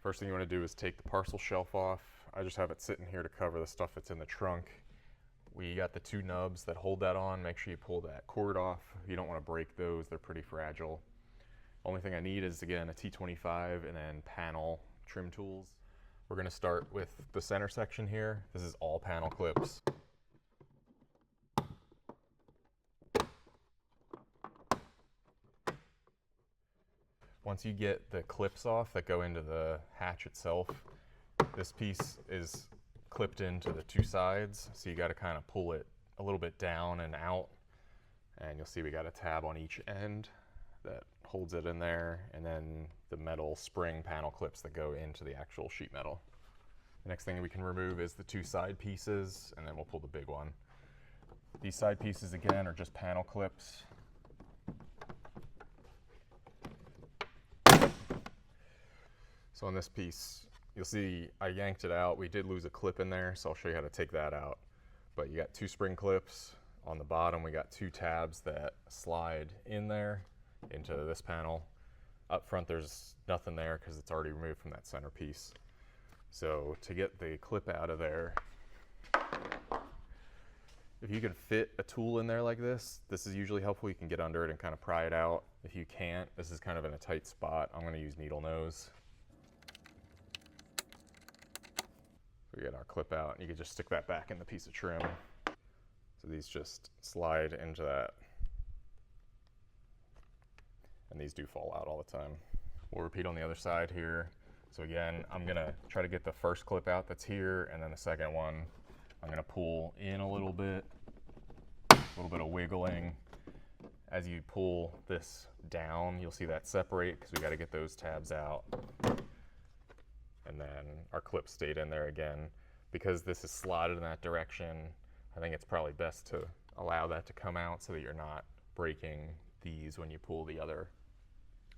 First thing you want to do is take the parcel shelf off. I just have it sitting here to cover the stuff that's in the trunk. We got the two nubs that hold that on. Make sure you pull that cord off. You don't want to break those, they're pretty fragile. Only thing I need is, again, a T25 and then panel trim tools. We're going to start with the center section here. This is all panel clips. Once you get the clips off that go into the hatch itself, this piece is clipped into the two sides, so you got to kind of pull it a little bit down and out, and you'll see we got a tab on each end that holds it in there, and then the metal spring panel clips that go into the actual sheet metal. The next thing we can remove is the two side pieces, and then we'll pull the big one. These side pieces, again, are just panel clips. So on this piece, you'll see I yanked it out. We did lose a clip in there, so I'll show you how to take that out. But you got two spring clips. On the bottom, we got two tabs that slide in there into this panel. Up front, there's nothing there because it's already removed from that center piece. So to get the clip out of there, if you can fit a tool in there like this, this is usually helpful. You can get under it and kind of pry it out. If you can't, this is kind of in a tight spot. I'm going to use needle nose. We get our clip out, and you can just stick that back in the piece of trim. So these just slide into that. And these do fall out all the time. We'll repeat on the other side here. So again, I'm gonna try to get the first clip out that's here, and then the second one, I'm gonna pull in a little bit of wiggling. As you pull this down, you'll see that separate because we gotta get those tabs out. And then our clip stayed in there again. Because this is slotted in that direction, I think it's probably best to allow that to come out so that you're not breaking these when you pull the other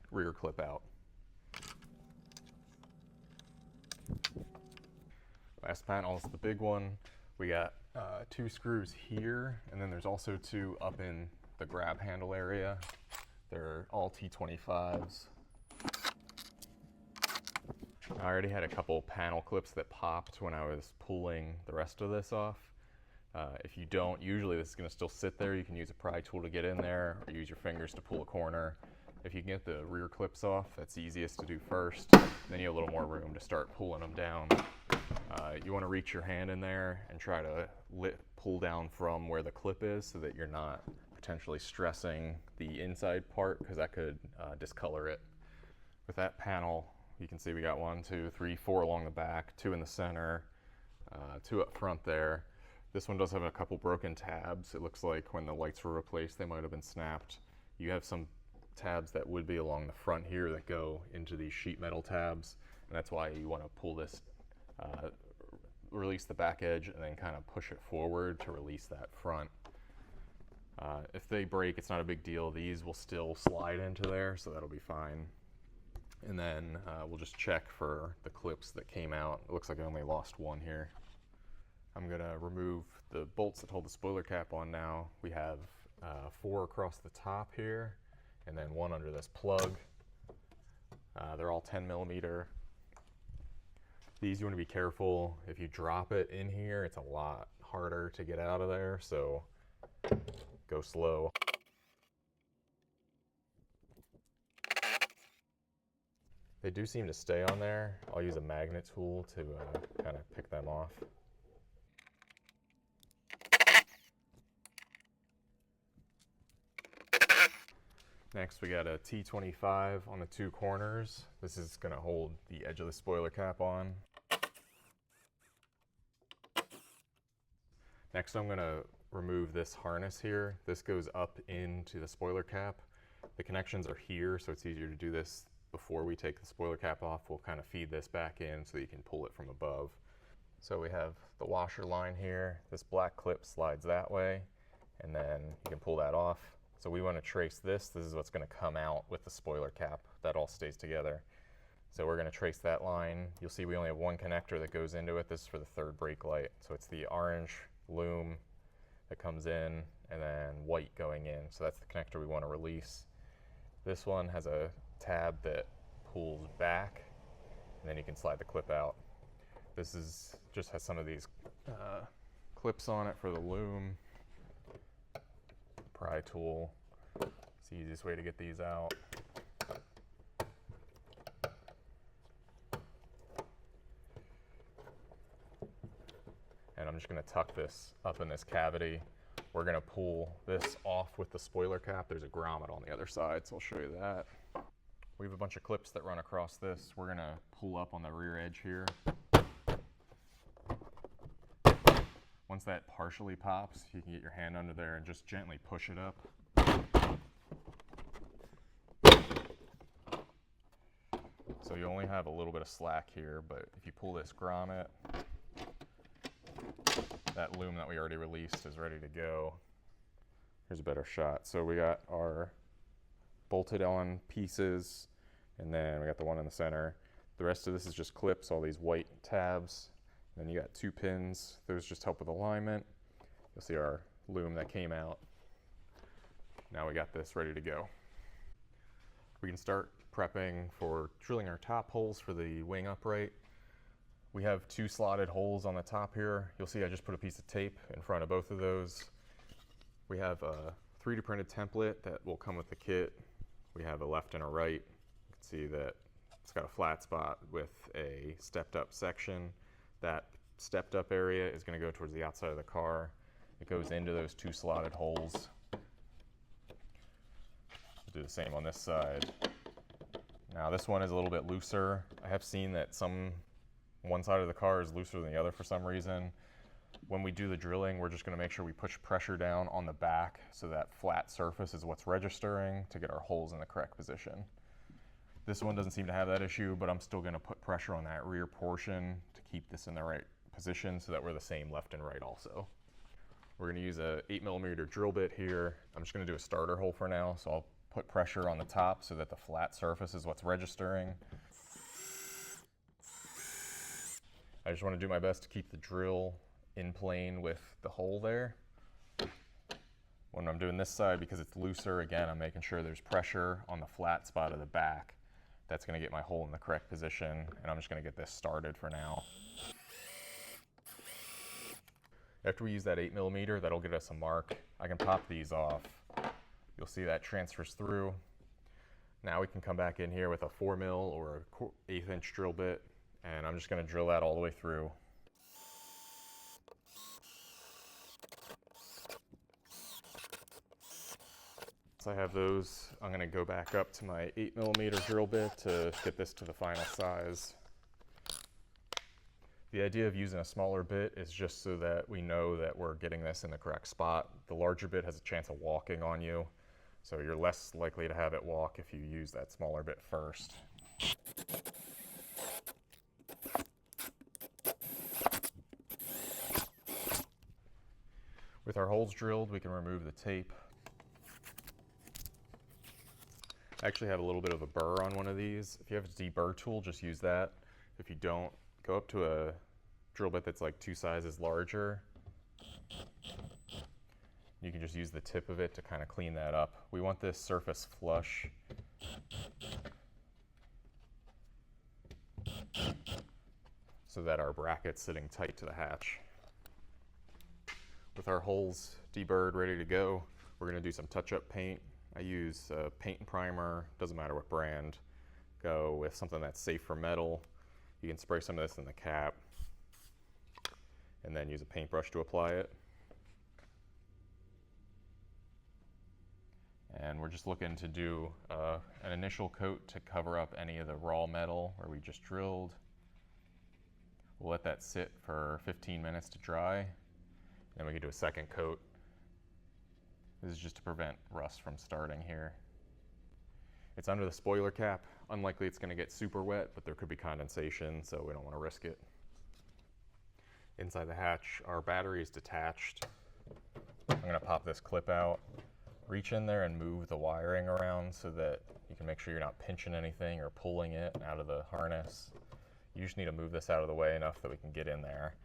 rear clip out. Last panel is the big one. We got two screws here, and then there's also two up in the grab handle area. They're all T25s. I already had a couple panel clips that popped when I was pulling the rest of this off. If you don't, usually this is going to still sit there. You can use a pry tool to get in there, or use your fingers to pull a corner. If you can get the rear clips off, that's easiest to do first. Then you have a little more room to start pulling them down. You want to reach your hand in there and try to pull down from where the clip is so that you're not potentially stressing the inside part, because that could discolor it. With that panel, you can see we got 1, 2, 3, 4 along the back, 2 in the center, 2 up front there. This one does have a couple broken tabs. It looks like when the lights were replaced, they might have been snapped. You have some tabs that would be along the front here that go into these sheet metal tabs, and that's why you want to pull this, release the back edge, and then kind of push it forward to release that front. If they break, it's not a big deal. These will still slide into there, so that'll be fine. And then we'll just check for the clips that came out. It looks like I only lost one here. I'm gonna remove the bolts that hold the spoiler cap on now. We have 4 across the top here, and then 1 under this plug. They're all 10 millimeter. These, you wanna be careful. If you drop it in here, it's a lot harder to get out of there, so go slow. They do seem to stay on there. I'll use a magnet tool to kind of pick them off. Next, we got a T25 on the 2 corners. This is going to hold the edge of the spoiler cap on. Next, I'm going to remove this harness here. This goes up into the spoiler cap. The connections are here, so it's easier to do this before we take the spoiler cap off. We'll kind of feed this back in so that you can pull it from above. So we have the washer line here. This black clip slides that way, and then you can pull that off. So we want to trace this. This is what's going to come out with the spoiler cap. That all stays together. So we're going to trace that line. You'll see we only have 1 connector that goes into it. This is for the 3rd brake light. So it's the orange loom that comes in, and then white going in. So that's the connector we want to release. This one has a tab that pulls back, and then you can slide the clip out. This is just has some of these clips on it for the loom. Pry tool. It's the easiest way to get these out. And I'm just going to tuck this up in this cavity. We're going to pull this off with the spoiler cap. There's a grommet on the other side, so I'll show you that. We have a bunch of clips that run across this. We're going to pull up on the rear edge here. Once that partially pops, you can get your hand under there and just gently push it up. So you only have a little bit of slack here, but if you pull this grommet, that loom that we already released is ready to go. Here's a better shot. So we got our bolted on pieces, and then we got the one in the center. The rest of this is just clips, all these white tabs. And then you got 2 pins. Those just help with alignment. You'll see our loom that came out. Now we got this ready to go. We can start prepping for drilling our top holes for the wing upright. We have 2 slotted holes on the top here. You'll see I just put a piece of tape in front of both of those. We have a 3D printed template that will come with the kit. We have a left and a right. You can see that it's got a flat spot with a stepped up section. That stepped up area is going to go towards the outside of the car. It goes into those 2 slotted holes. We'll do the same on this side. Now this one is a little bit looser. I have seen that one side of the car is looser than the other for some reason. When we do the drilling, we're just going to make sure we push pressure down on the back so that flat surface is what's registering to get our holes in the correct position. This one doesn't seem to have that issue, but I'm still going to put pressure on that rear portion to keep this in the right position so that we're the same left and right also. We're going to use a 8mm drill bit here. I'm just going to do a starter hole for now, so I'll put pressure on the top so that the flat surface is what's registering. I just want to do my best to keep the drill in plane with the hole there. When I'm doing this side, because it's looser, again, I'm making sure there's pressure on the flat spot of the back. That's going to get my hole in the correct position, and I'm just going to get this started for now. After we use that 8mm, that'll get us a mark. I can pop these off. You'll see that transfers through. Now we can come back in here with a 4mm or a 1/8 inch drill bit, and I'm just going to drill that all the way through. So I have those. I'm going to go back up to my 8mm drill bit to get this to the final size. The idea of using a smaller bit is just so that we know that we're getting this in the correct spot. The larger bit has a chance of walking on you, so you're less likely to have it walk if you use that smaller bit first. With our holes drilled, we can remove the tape. I actually have a little bit of a burr on one of these. If you have a deburr tool, just use that. If you don't, go up to a drill bit that's like 2 sizes larger. You can just use the tip of it to kind of clean that up. We want this surface flush. So that our bracket's sitting tight to the hatch. With our holes deburred, ready to go, we're going to do some touch-up paint. I use paint and primer, doesn't matter what brand. Go with something that's safe for metal. You can spray some of this in the cap and then use a paintbrush to apply it. And we're just looking to do an initial coat to cover up any of the raw metal where we just drilled. We'll let that sit for 15 minutes to dry. Then we can do a second coat. This is just to prevent rust from starting here. It's under the spoiler cap. Unlikely it's going to get super wet, but there could be condensation, so we don't want to risk it. Inside the hatch, our battery is detached. I'm going to pop this clip out, reach in there and move the wiring around so that you can make sure you're not pinching anything or pulling it out of the harness. You just need to move this out of the way enough that we can get in there.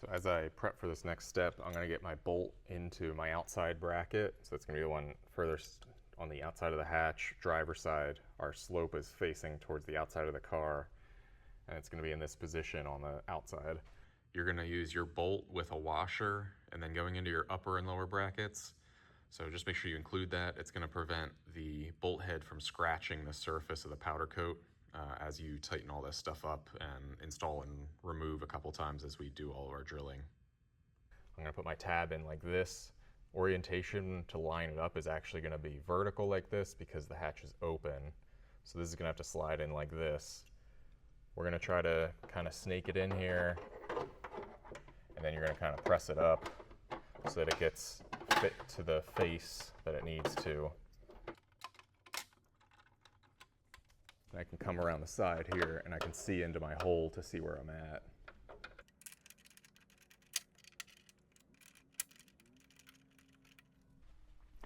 So as I prep for this next step, I'm going to get my bolt into my outside bracket. So it's going to be the one furthest on the outside of the hatch, driver's side. Our slope is facing towards the outside of the car. and it's going to be in this position on the outside. You're going to use your bolt with a washer and then going into your upper and lower brackets. So just make sure you include that. It's going to prevent the bolt head from scratching the surface of the powder coat as you tighten all this stuff up and install and remove a couple times as we do all of our drilling. I'm going to put my tab in like this. Orientation to line it up is actually going to be vertical like this because the hatch is open. So this is going to have to slide in like this. We're going to try to kind of snake it in here, and then you're going to kind of press it up so that it gets fit to the face that it needs to. And I can come around the side here and I can see into my hole to see where I'm at.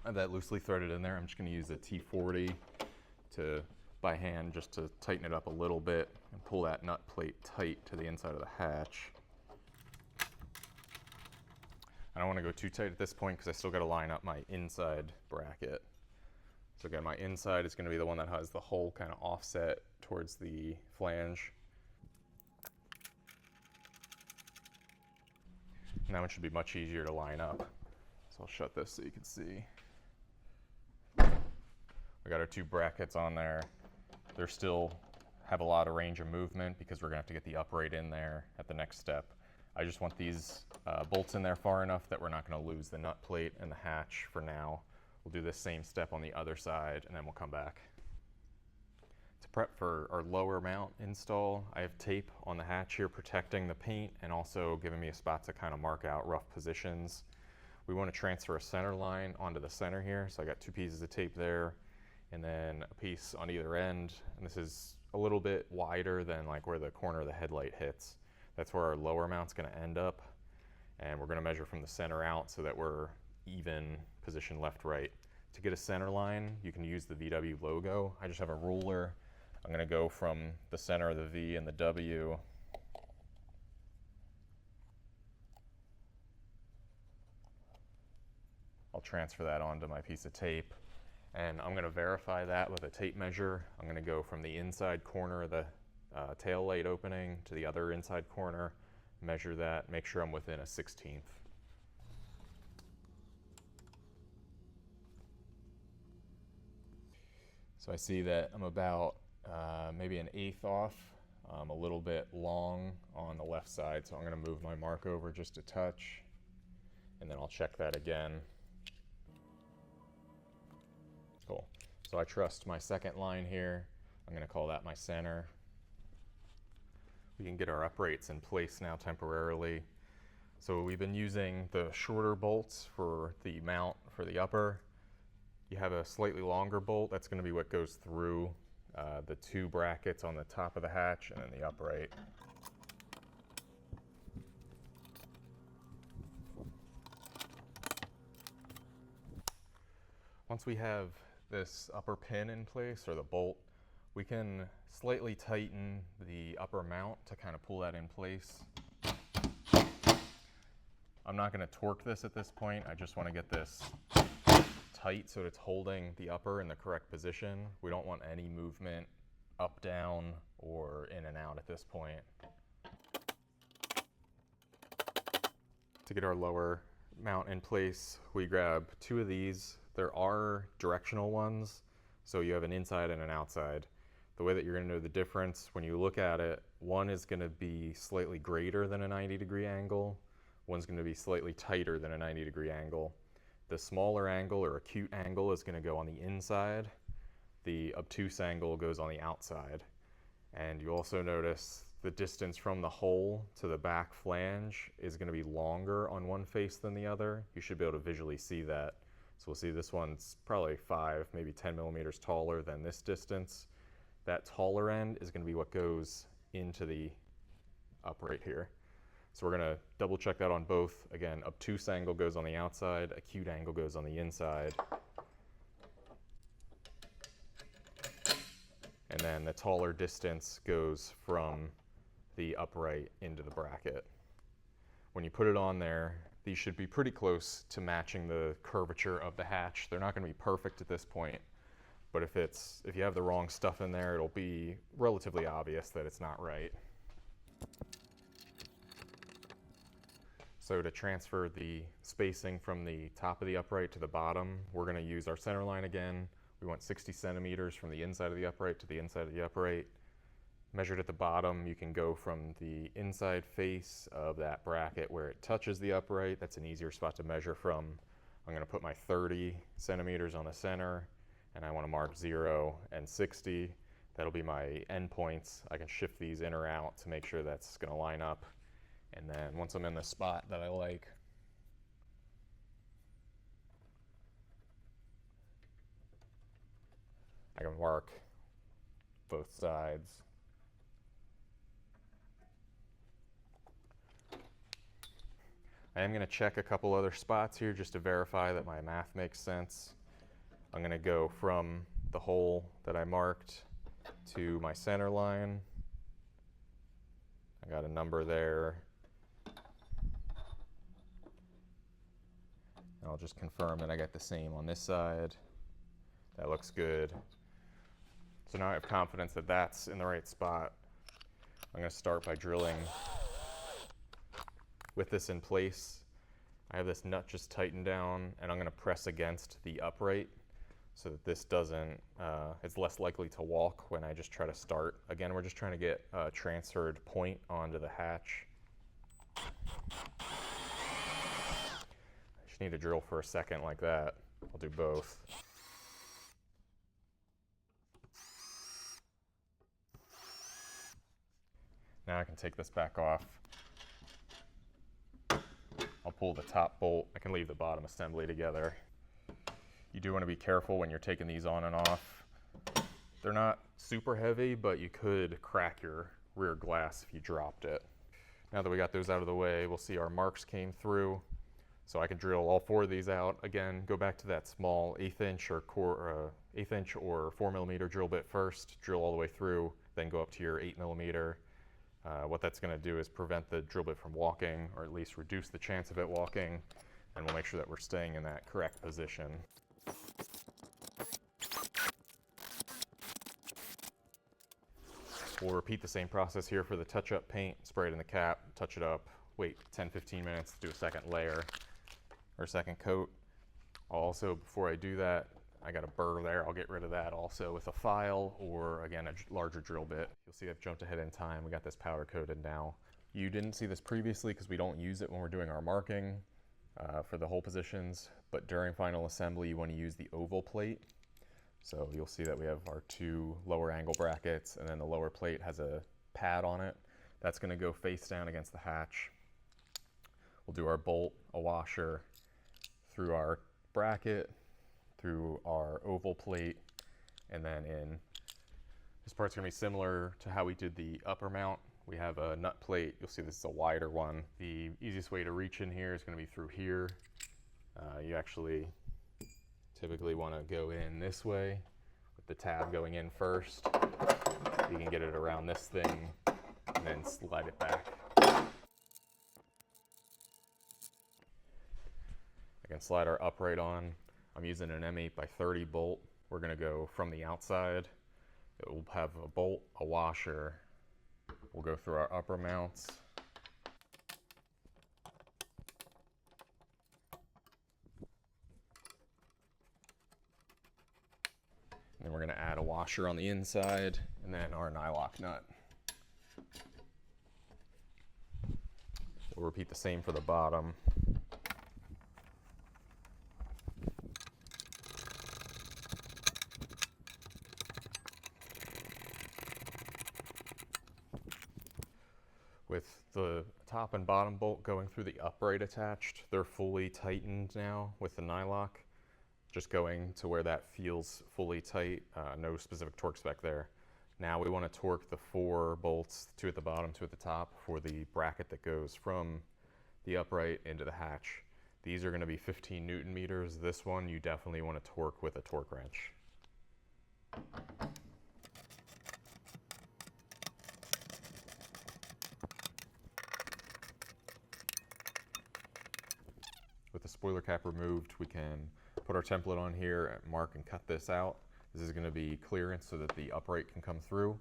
I have that loosely threaded in there. I'm just going to use a T40 by hand just to tighten it up a little bit and pull that nut plate tight to the inside of the hatch. I don't want to go too tight at this point because I still got to line up my inside bracket. So again, my inside is going to be the one that has the hole kind of offset towards the flange. And that one should be much easier to line up. So I'll shut this so you can see. We got our two brackets on there. They're still have a lot of range of movement because we're going to have to get the upright in there at the next step. I just want these bolts in there far enough that we're not going to lose the nut plate and the hatch for now. We'll do this same step on the other side and then we'll come back. To prep for our lower mount install, I have tape on the hatch here protecting the paint and also giving me a spot to kind of mark out rough positions. We want to transfer a center line onto the center here, so I got two pieces of tape there and then a piece on either end, and this is a little bit wider than like where the corner of the headlight hits. That's where our lower mount's going to end up, and we're going to measure from the center out so that we're even position left right. To get a center line, you can use the VW logo. I just have a ruler. I'm going to go from the center of the V and the W I'll transfer that onto my piece of tape, and I'm going to verify that with a tape measure. I'm going to go from the inside corner of the tail light opening to the other inside corner, measure that, make sure I'm within a 16th. So I see that I'm about maybe an 1/8 off, a little bit long on the left side, so I'm going to move my mark over just a touch, and then I'll check that again. Cool. So I trust my second line here. I'm going to call that my center. We can get our uprights in place now temporarily. So we've been using the shorter bolts for the mount for the upper. You have a slightly longer bolt. That's going to be what goes through the two brackets on the top of the hatch and then the upright. Once we have this upper pin in place, or the bolt, we can slightly tighten the upper mount to kind of pull that in place. I'm not going to torque this at this point. I just want to get this tight so it's holding the upper in the correct position. We don't want any movement up, down, or in and out at this point. To get our lower mount in place, we grab two of these. There are directional ones, so you have an inside and an outside. The way that you're going to know the difference when you look at it, one is going to be slightly greater than a 90-degree angle, one's going to be slightly tighter than a 90-degree angle. The smaller angle or acute angle is going to go on the inside, the obtuse angle goes on the outside. And you also notice the distance from the hole to the back flange is going to be longer on one face than the other. You should be able to visually see that. So we'll see this one's probably 5, maybe 10 millimeters taller than this distance. That taller end is going to be what goes into the upright here. So we're going to double check that on both. Again, obtuse angle goes on the outside, acute angle goes on the inside. And then the taller distance goes from the upright into the bracket. When you put it on there, these should be pretty close to matching the curvature of the hatch. They're not going to be perfect at this point, but if you have the wrong stuff in there, it'll be relatively obvious that it's not right. So to transfer the spacing from the top of the upright to the bottom, we're going to use our center line again. We want 60 centimeters from the inside of the upright to the inside of the upright. Measured at the bottom, you can go from the inside face of that bracket where it touches the upright. That's an easier spot to measure from. I'm going to put my 30 centimeters on the center, and I want to mark 0 and 60. That'll be my end points. I can shift these in or out to make sure that's going to line up. And then once I'm in the spot that I like, I can mark both sides. I am going to check a couple other spots here just to verify that my math makes sense. I'm going to go from the hole that I marked to my center line. I got a number there. And I'll just confirm that I got the same on this side. That looks good. So now I have confidence that that's in the right spot. I'm going to start by drilling with this in place. I have this nut just tightened down, and I'm going to press against the upright so that this doesn't, it's less likely to walk when I just try to start. Again, we're just trying to get a transferred point onto the hatch. I just need to drill for a second like that. I'll do both. Now I can take this back off. I'll pull the top bolt. I can leave the bottom assembly together. You do want to be careful when you're taking these on and off. They're not super heavy, but you could crack your rear glass if you dropped it. Now that we got those out of the way, we'll see our marks came through. So I can drill all 4 of these out. Again, go back to that small 1/8 inch or 4mm drill bit first, drill all the way through, then go up to your 8mm. What that's going to do is prevent the drill bit from walking, or at least reduce the chance of it walking, and we'll make sure that we're staying in that correct position. We'll repeat the same process here for the touch-up paint. Spray it in the cap, touch it up, wait 10-15 minutes to do a second layer or second coat. Also, before I do that, I got a burr there. I'll get rid of that also with a file or, again, a larger drill bit. You'll see I've jumped ahead in time. We got this powder coated now. You didn't see this previously because we don't use it when we're doing our marking for the hole positions, but during final assembly, you want to use the oval plate. So you'll see that we have our 2 lower angle brackets, and then the lower plate has a pad on it. That's going to go face down against the hatch. We'll do our bolt, a washer, through our bracket, through our oval plate, and then in. This part's going to be similar to how we did the upper mount. We have a nut plate. You'll see this is a wider one. The easiest way to reach in here is going to be through here. You actually typically want to go in this way with the tab going in first. You can get it around this thing and then slide it back. I can slide our upright on. I'm using an M8x30 bolt. We're going to go from the outside. It will have a bolt, a washer. We'll go through our upper mounts. And then we're going to add a washer on the inside, and then our nylock nut. We'll repeat the same for the bottom. With the top and bottom bolt going through the upright attached, they're fully tightened now with the nylock. Just going to where that feels fully tight, no specific torque spec there. Now we want to torque the 4 bolts, 2 at the bottom, 2 at the top, for the bracket that goes from the upright into the hatch. These are going to be 15 Newton meters. This one you definitely want to torque with a torque wrench. With the spoiler cap removed, we can put our template on here, mark and cut this out. This is going to be clearance so that the upright can come through.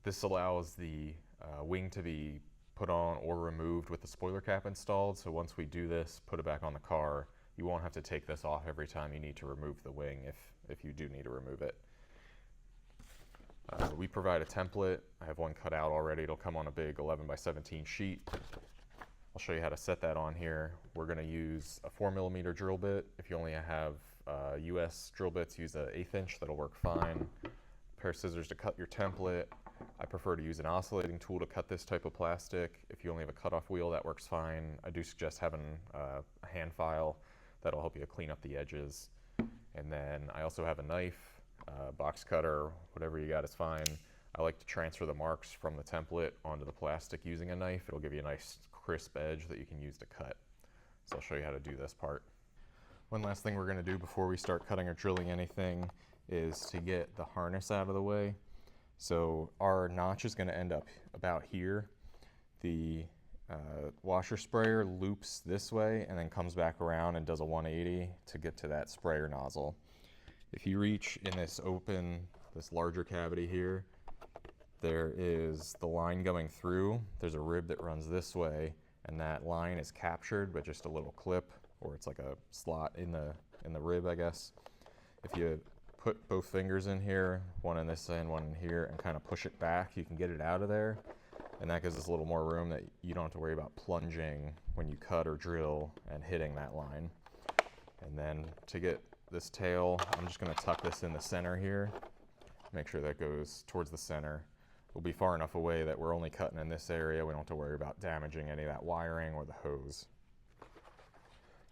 This allows the wing to be put on or removed with the spoiler cap installed. So once we do this, put it back on the car, you won't have to take this off every time you need to remove the wing if you do need to remove it. We provide a template. I have one cut out already. It'll come on a big 11 by 17 sheet. I'll show you how to set that on here. We're going to use a 4mm drill bit. If you only have US drill bits, use an 1/8 inch. That'll work fine. A pair of scissors to cut your template. I prefer to use an oscillating tool to cut this type of plastic. If you only have a cutoff wheel, that works fine. I do suggest having a hand file. That'll help you clean up the edges. And then I also have a knife, box cutter, whatever you got is fine. I like to transfer the marks from the template onto the plastic using a knife. It'll give you a nice crisp edge that you can use to cut. So I'll show you how to do this part. One last thing we're going to do before we start cutting or drilling anything is to get the harness out of the way. So our notch is going to end up about here. The washer sprayer loops this way and then comes back around and does a 180 to get to that sprayer nozzle. If you reach in this larger cavity here, there is the line going through. There's a rib that runs this way, and that line is captured by just a little clip, or it's like a slot in the rib, I guess. If you put both fingers in here, one in this end, one in here, and kind of push it back, you can get it out of there. And that gives us a little more room that you don't have to worry about plunging when you cut or drill and hitting that line. And then to get this tail, I'm just going to tuck this in the center here. Make sure that goes towards the center. We'll be far enough away that we're only cutting in this area. We don't have to worry about damaging any of that wiring or the hose.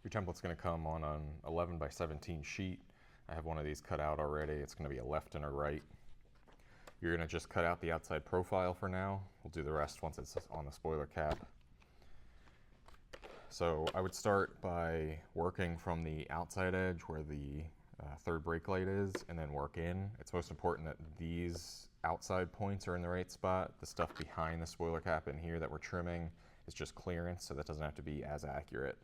Your template's going to come on an 11 by 17 sheet. I have one of these cut out already. It's going to be a left and a right. You're going to just cut out the outside profile for now. We'll do the rest once it's on the spoiler cap. So I would start by working from the outside edge where the third brake light is, and then work in. It's most important that these outside points are in the right spot. The stuff behind the spoiler cap in here that we're trimming is just clearance, so that doesn't have to be as accurate.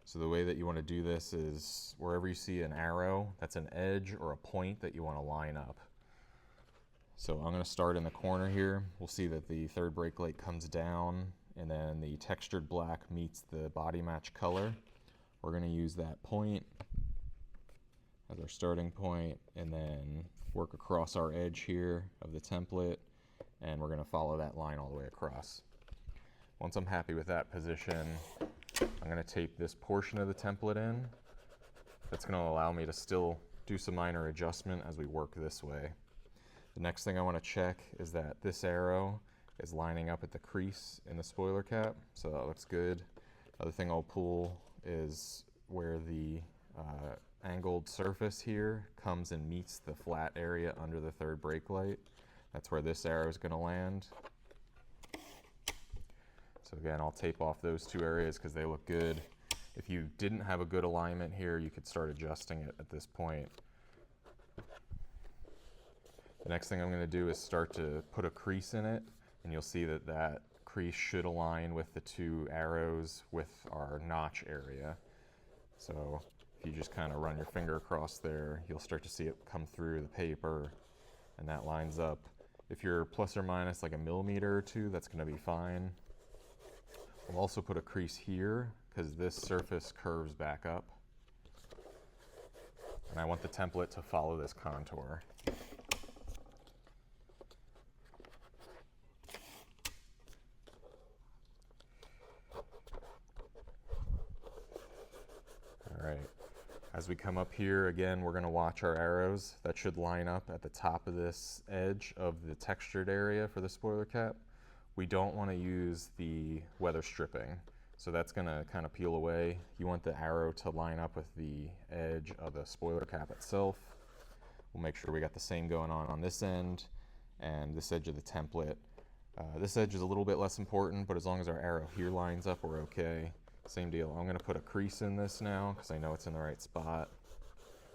So the way that you want to do this is wherever you see an arrow, that's an edge or a point that you want to line up. So I'm going to start in the corner here. We'll see that the third brake light comes down, and then the textured black meets the body match color. We're going to use that point as our starting point, and then work across our edge here of the template, and we're going to follow that line all the way across. Once I'm happy with that position, I'm going to tape this portion of the template in. That's going to allow me to still do some minor adjustment as we work this way. The next thing I want to check is that this arrow is lining up at the crease in the spoiler cap, so that looks good. Other thing I'll pull is where the angled surface here comes and meets the flat area under the third brake light. That's where this arrow is going to land. So again, I'll tape off those two areas because they look good. If you didn't have a good alignment here, you could start adjusting it at this point. The next thing I'm going to do is start to put a crease in it, and you'll see that that crease should align with the two arrows with our notch area. So if you just kind of run your finger across there, you'll start to see it come through the paper, and that lines up. If you're plus or minus like a millimeter or two, that's going to be fine. We'll also put a crease here because this surface curves back up, and I want the template to follow this contour. Alright, as we come up here, again, we're going to watch our arrows. That should line up at the top of this edge of the textured area for the spoiler cap. We don't want to use the weather stripping, so that's going to kind of peel away. You want the arrow to line up with the edge of the spoiler cap itself. We'll make sure we got the same going on this end and this edge of the template. This edge is a little bit less important, but as long as our arrow here lines up, we're okay. Same deal. I'm going to put a crease in this now because I know it's in the right spot.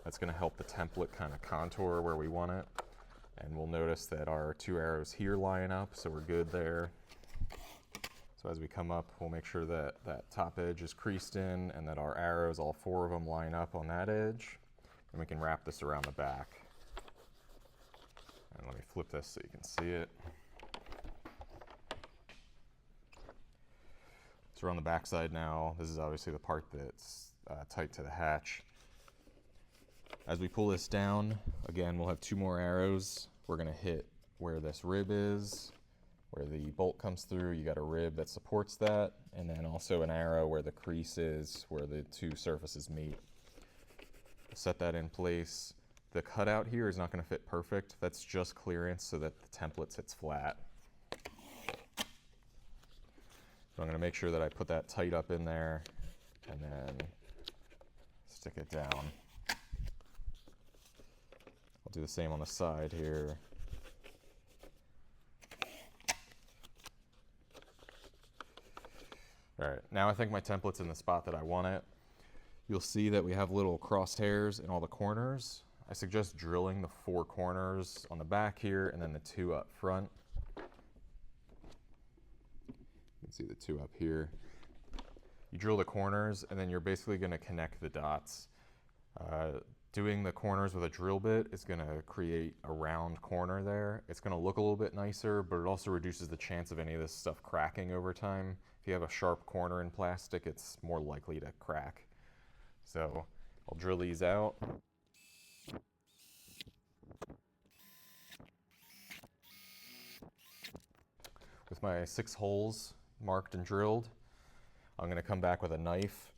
That's going to help the template kind of contour where we want it. And we'll notice that our two arrows here line up, so we're good there. So as we come up, we'll make sure that that top edge is creased in and that our arrows, all four of them, line up on that edge. And we can wrap this around the back. And let me flip this so you can see it. So we're on the back side now. This is obviously the part that's tight to the hatch. As we pull this down, again, we'll have 2 more arrows. We're gonna hit where this rib is, where the bolt comes through. You got a rib that supports that, and then also an arrow where the crease is, where the 2 surfaces meet. Set that in place. The cutout here is not gonna fit perfect. That's just clearance so that the template sits flat. So I'm gonna make sure that I put that tight up in there and then stick it down. I'll do the same on the side here. All right, now I think my template's in the spot that I want it. You'll see that we have little crosshairs in all the corners. I suggest drilling the 4 corners on the back here and then the 2 up front. You can see the 2 up here. You drill the corners and then you're basically gonna connect the dots. Doing the corners with a drill bit is gonna create a round corner there. It's gonna look a little bit nicer, but it also reduces the chance of any of this stuff cracking over time. If you have a sharp corner in plastic, it's more likely to crack. So I'll drill these out. With my 6 holes marked and drilled, I'm gonna come back with a knife.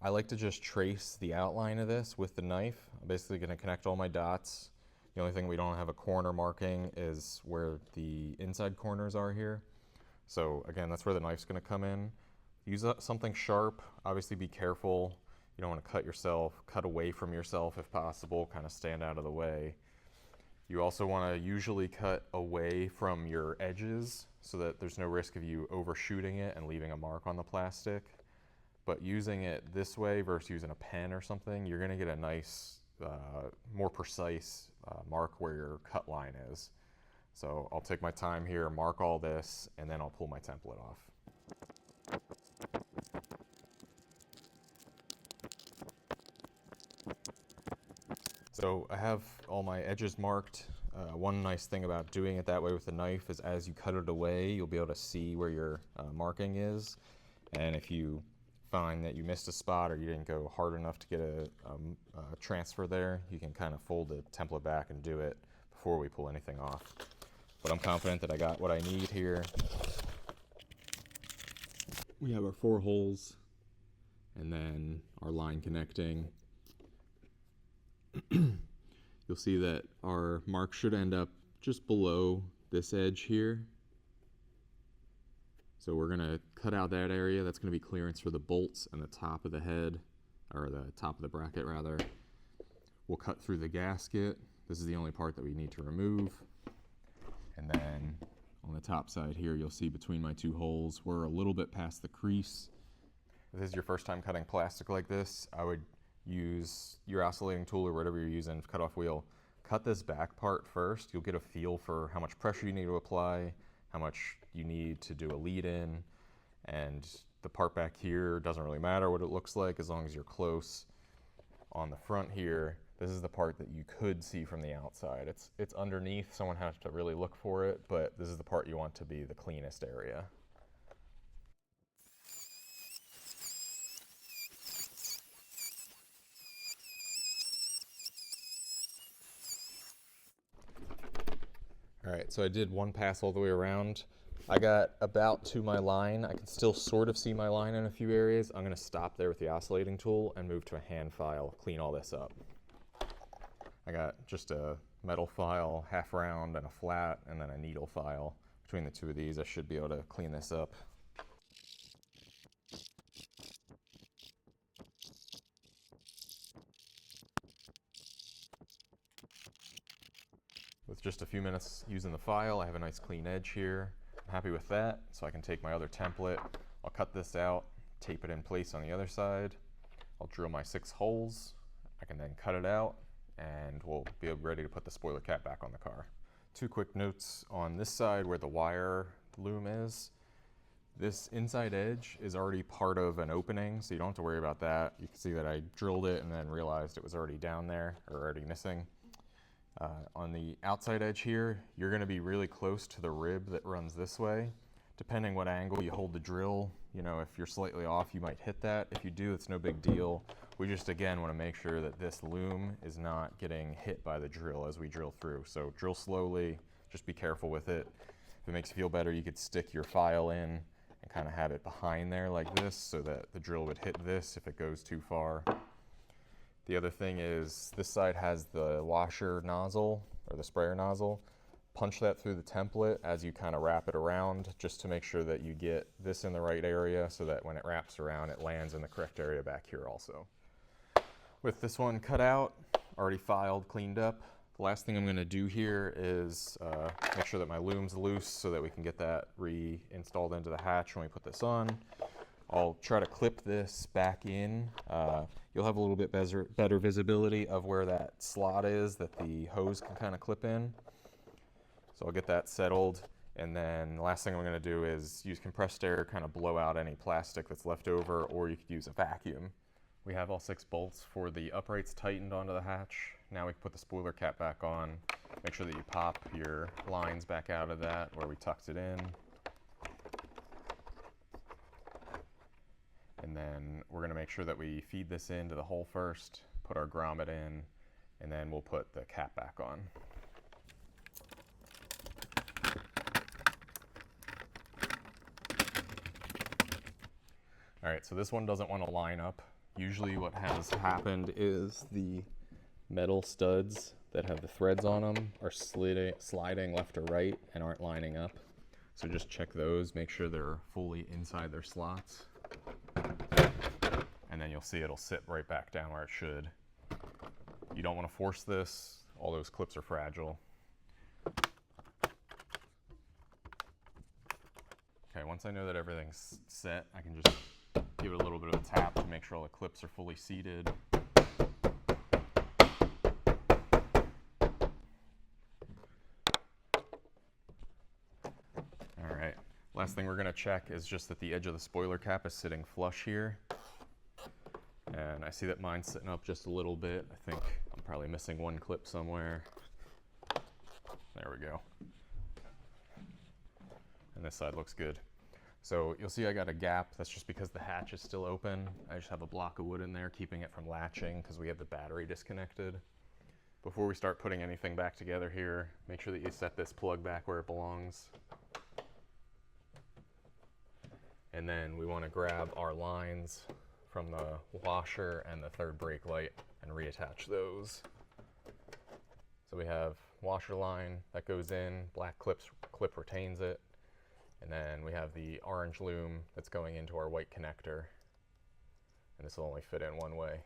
I like to just trace the outline of this with the knife. I'm basically gonna connect all my dots. The only thing we don't have a corner marking is where the inside corners are here. So again, that's where the knife's gonna come in. Use something sharp. Obviously be careful. You don't wanna cut yourself, cut away from yourself if possible, kind of stand out of the way. You also wanna usually cut away from your edges so that there's no risk of you overshooting it and leaving a mark on the plastic. But using it this way versus using a pen or something, you're gonna get a nice, more precise mark where your cut line is. So I'll take my time here, mark all this, and then I'll pull my template off. So I have all my edges marked. One nice thing about doing it that way with the knife is as you cut it away, you'll be able to see where your marking is. And if you find that you missed a spot or you didn't go hard enough to get a transfer there, you can kind of fold the template back and do it before we pull anything off. But I'm confident that I got what I need here. We have our 4 holes and then our line connecting. You'll see that our mark should end up just below this edge here. So we're gonna cut out that area. That's gonna be clearance for the bolts and the top of the head, or the top of the bracket rather. We'll cut through the gasket. This is the only part that we need to remove. And then on the top side here, you'll see between my 2 holes, we're a little bit past the crease. If this is your first time cutting plastic like this, I would use your oscillating tool or whatever you're using, cut-off wheel. Cut this back part first. You'll get a feel for how much pressure you need to apply, how much you need to do a lead in, and the part back here doesn't really matter what it looks like as long as you're close. On the front here, this is the part that you could see from the outside. It's underneath, someone has to really look for it, but this is the part you want to be the cleanest area. All right, so I did 1 pass all the way around. I got about to my line. I can still sort of see my line in a few areas. I'm gonna stop there with the oscillating tool and move to a hand file, clean all this up. I got just a metal file, half round and a flat, and then a needle file. Between the 2 of these, I should be able to clean this up. With just a few minutes using the file, I have a nice clean edge here. I'm happy with that, so I can take my other template. I'll cut this out, tape it in place on the other side. I'll drill my 6 holes. I can then cut it out, and we'll be ready to put the spoiler cap back on the car. 2 quick notes on this side where the wire loom is. This inside edge is already part of an opening, so you don't have to worry about that. You can see that I drilled it and then realized it was already down there, or already missing. On the outside edge here, you're gonna be really close to the rib that runs this way. Depending what angle you hold the drill, you know, if you're slightly off, you might hit that. If you do, it's no big deal. We just, again, want to make sure that this loom is not getting hit by the drill as we drill through. So drill slowly, just be careful with it. If it makes you feel better, you could stick your file in and kind of have it behind there like this so that the drill would hit this if it goes too far. The other thing is this side has the washer nozzle or the sprayer nozzle. Punch that through the template as you kind of wrap it around, just to make sure that you get this in the right area so that when it wraps around, it lands in the correct area back here also. With this one cut out, already filed, cleaned up, the last thing I'm going to do here is make sure that my loom's loose so that we can get that reinstalled into the hatch when we put this on. I'll try to clip this back in. You'll have a little bit better visibility of where that slot is that the hose can kind of clip in. So I'll get that settled, and then the last thing I'm going to do is use compressed air, kind of blow out any plastic that's left over, or you could use a vacuum. We have all 6 bolts for the uprights tightened onto the hatch. Now we can put the spoiler cap back on. Make sure that you pop your lines back out of that where we tucked it in. And then we're going to make sure that we feed this into the hole first, put our grommet in, and then we'll put the cap back on. All right, so this one doesn't want to line up. Usually what has happened is the metal studs that have the threads on them are sliding left or right and aren't lining up. So just check those, make sure they're fully inside their slots. And then you'll see it'll sit right back down where it should. You don't want to force this. All those clips are fragile. Okay, once I know that everything's set, I can just give it a little bit of a tap to make sure all the clips are fully seated. All right, last thing we're going to check is just that the edge of the spoiler cap is sitting flush here. And I see that mine's sitting up just a little bit. I think I'm probably missing one clip somewhere. There we go. And this side looks good. So you'll see I got a gap. That's just because the hatch is still open. I just have a block of wood in there keeping it from latching because we have the battery disconnected. Before we start putting anything back together here, make sure that you set this plug back where it belongs. And then we want to grab our lines from the washer and the third brake light and reattach those. So we have washer line that goes in, black clip retains it. And then we have the orange loom that's going into our white connector. And this will only fit in one way.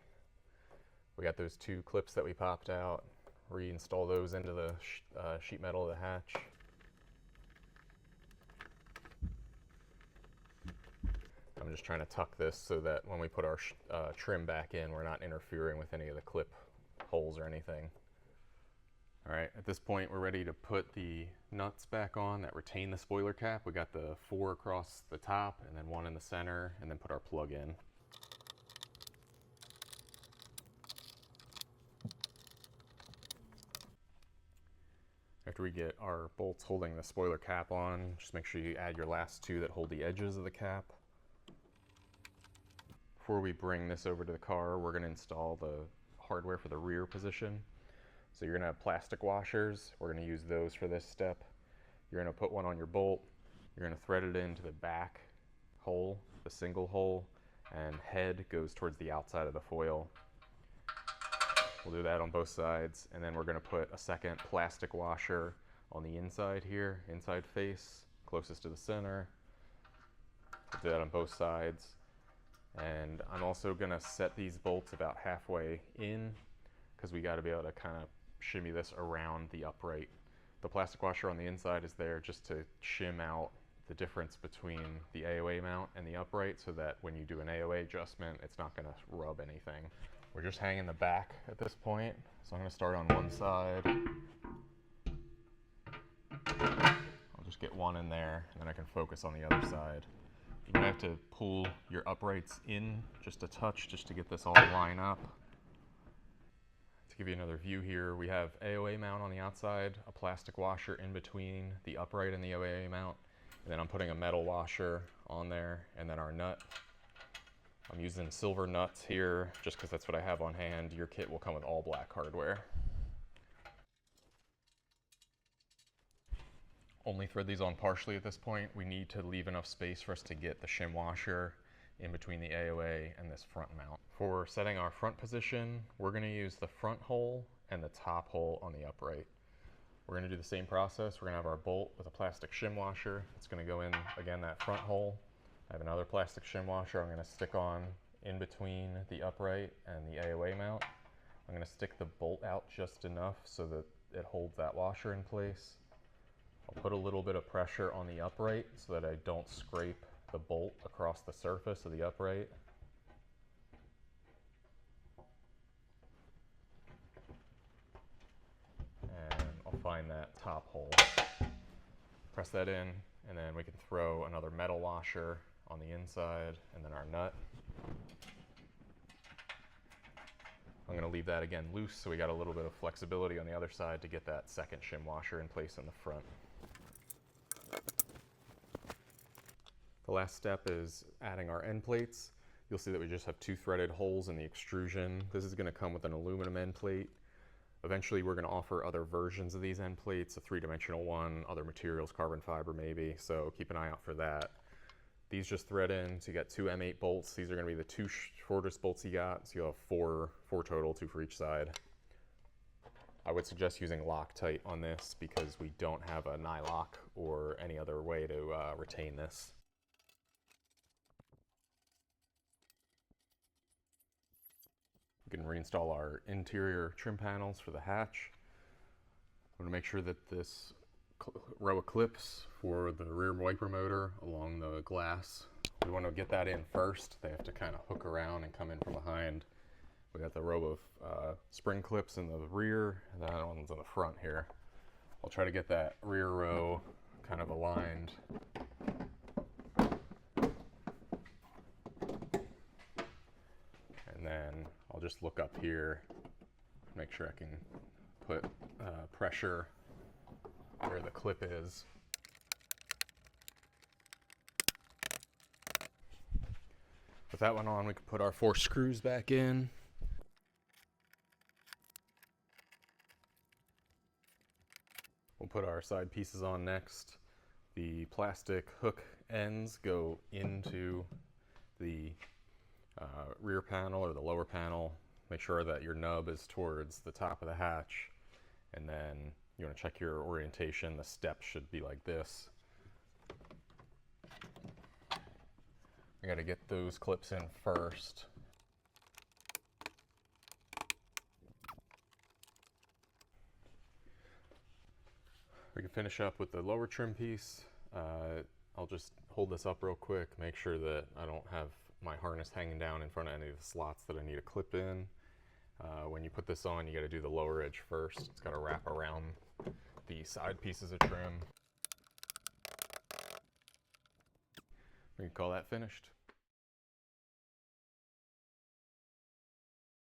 We got those 2 clips that we popped out. Reinstall those into the sheet metal of the hatch. I'm just trying to tuck this so that when we put our trim back in, we're not interfering with any of the clip holes or anything. All right, at this point, we're ready to put the nuts back on that retain the spoiler cap. We got the 4 across the top and then 1 in the center, and then put our plug in. After we get our bolts holding the spoiler cap on, just make sure you add your last 2 that hold the edges of the cap. Before we bring this over to the car, we're going to install the hardware for the rear position. So you're going to have plastic washers. We're going to use those for this step. You're going to put one on your bolt. You're going to thread it into the back hole, the single hole, and head goes towards the outside of the foil. We'll do that on both sides, and then we're going to put a second plastic washer on the inside here, inside face, closest to the center. We'll do that on both sides. And I'm also going to set these bolts about halfway in because we got to be able to kind of shimmy this around the upright. The plastic washer on the inside is there just to shim out the difference between the AOA mount and the upright so that when you do an AOA adjustment, it's not going to rub anything. We're just hanging the back at this point, so I'm going to start on one side. I'll just get one in there, and then I can focus on the other side. You're going to have to pull your uprights in just a touch just to get this all to line up. To give you another view here, we have AOA mount on the outside, a plastic washer in between the upright and the AOA mount, And then I'm putting a metal washer on there, and then our nut. I'm using silver nuts here just because that's what I have on hand. Your kit will come with all black hardware. Only thread these on partially at this point. We need to leave enough space for us to get the shim washer in between the AOA and this front mount. For setting our front position, we're going to use the front hole and the top hole on the upright. We're going to do the same process. We're going to have our bolt with a plastic shim washer. It's going to go in, again, that front hole. I have another plastic shim washer I'm going to stick on in between the upright and the AOA mount. I'm going to stick the bolt out just enough so that it holds that washer in place. I'll put a little bit of pressure on the upright so that I don't scrape the bolt across the surface of the upright. And I'll find that top hole. Press that in, and then we can throw another metal washer on the inside, and then our nut. I'm going to leave that again loose so we got a little bit of flexibility on the other side to get that second shim washer in place in the front. The last step is adding our end plates. You'll see that we just have 2 threaded holes in the extrusion. This is going to come with an aluminum end plate. Eventually we're going to offer other versions of these end plates, a 3-dimensional one, other materials, carbon fiber maybe, so keep an eye out for that. These just thread in, so you got 2 M8 bolts. These are going to be the 2 shortest bolts you got, so you'll have 4 total, 2 for each side. I would suggest using Loctite on this because we don't have a nylock or any other way to retain this. We can reinstall our interior trim panels for the hatch. I'm going to make sure that this row of clips for the rear wiper motor along the glass, we want to get that in first. They have to kind of hook around and come in from behind. We got the row of spring clips in the rear, and that one's in the front here. I'll try to get that rear row kind of aligned. And then I'll just look up here, make sure I can put pressure where the clip is. With that one on, we can put our 4 screws back in. We'll put our side pieces on next. The plastic hook ends go into the rear panel or the lower panel. Make sure that your nub is towards the top of the hatch, and then you want to check your orientation. The steps should be like this. I got to get those clips in first. We can finish up with the lower trim piece. I'll just hold this up real quick, make sure that I don't have my harness hanging down in front of any of the slots that I need to clip in. When you put this on, you got to do the lower edge first. It's got to wrap around the side pieces of trim. We can call that finished.